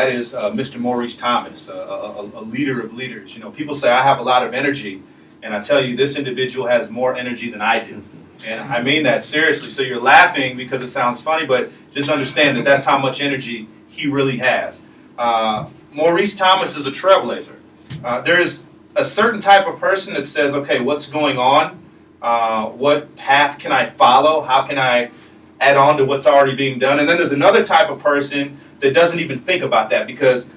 that is Mr. Maurice Thomas, a leader of leaders. You know, people say I have a lot of energy, and I tell you, this individual has more energy than I do. And I mean that seriously. So you're laughing because it sounds funny, but just understand that that's how much energy he really has. Maurice Thomas is a trailblazer. There is a certain type of person that says, okay, what's going on? What path can I follow? How can I add on to what's already being done? And then there's another type of person that doesn't even think about that because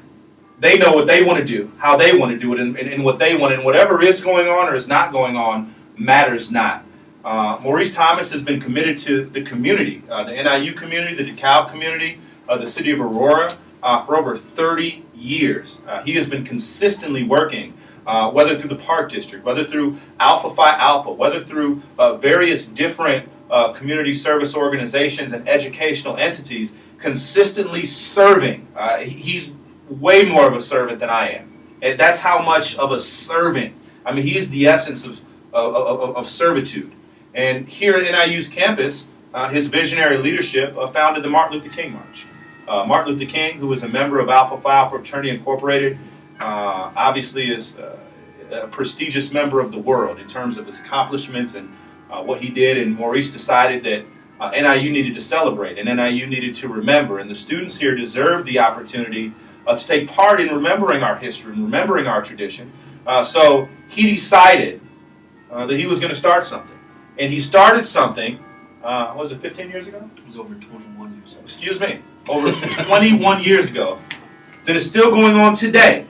they know what they want to do, how they want to do it, and what they want. And whatever is going on or is not going on matters not. Maurice Thomas has been committed to the community, the NIU community, the DeKalb community, the city of Aurora, for over 30 years. He has been consistently working, whether through the Park District, whether through Alpha Phi Alpha, whether through various different community service organizations and educational entities, consistently serving. He's way more of a servant than I am. And that's how much of a servant. I mean, he is the essence of servitude. And here at NIU's campus, his visionary leadership founded the Martin Luther King March. Martin Luther King, who was a member of Alpha Phi Alpha Fraternity Incorporated, obviously is a prestigious member of the world in terms of his accomplishments and what he did. And Maurice decided that NIU needed to celebrate and NIU needed to remember. And the students here deserve the opportunity to take part in remembering our history and remembering our tradition. So he decided that he was going to start something. And he started something, was it 15 years ago? It was over 21 years ago. Excuse me, over 21 years ago, that is still going on today.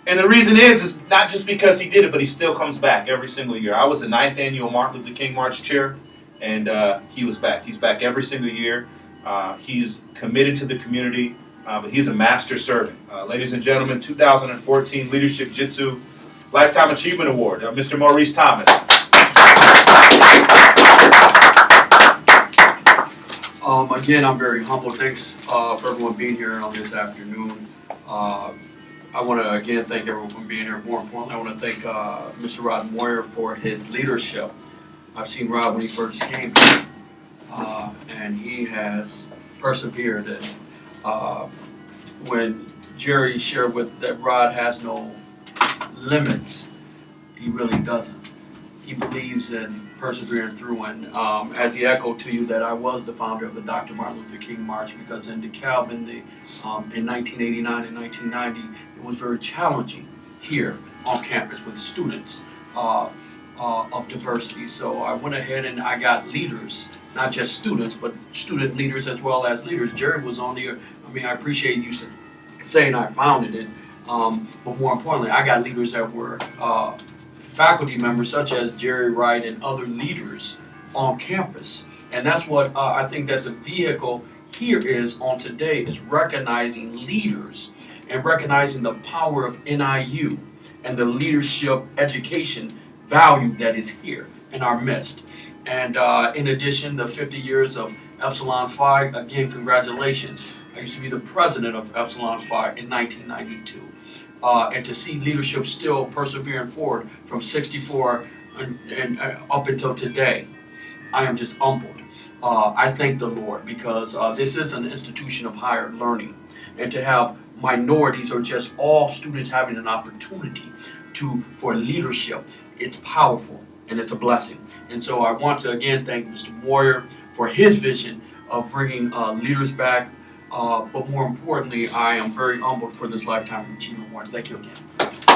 And the reason is not just because he did it, but he still comes back every single year. I was the 9th annual Martin Luther King March chair, and he was back. He's back every single year. He's committed to the community, but he's a master servant. Ladies and gentlemen, 2014 Leadership Jitsu Lifetime Achievement Award, Mr. Maurice Thomas. Again, I'm very humble. Thanks for everyone being here on this afternoon. I want to again thank everyone for being here. More importantly, I want to thank Mr. Rod Moyer for his leadership. I've seen Rod when he first came here, and he has persevered. And when Jerry shared that Rod has no limits, he really doesn't. He believes in persevering through, and as he echoed to you that I was the founder of the Dr. Martin Luther King March, because in DeKalb in 1989 and 1990, it was very challenging here on campus with students of diversity. So I went ahead and I got leaders, not just students, but student leaders as well as leaders. Jerry was on there. I mean, I appreciate you saying I founded it, but more importantly, I got leaders that were faculty members such as Jerry Wright and other leaders on campus. And that's what I think that the vehicle here is on today, is recognizing leaders and recognizing the power of NIU and the leadership education value that is here in our midst. And in addition, the 50 years of Epsilon Phi, again, congratulations. I used to be the president of Epsilon Phi in 1992. And to see leadership still persevering forward from 64 and up until today, I am just humbled. I thank the Lord because this is an institution of higher learning, and to have minorities or just all students having an opportunity for leadership, it's powerful and it's a blessing. And so I want to again thank Mr. Moyer for his vision of bringing leaders back. But more importantly, I am very humbled for this Lifetime Achievement Award. Thank you again.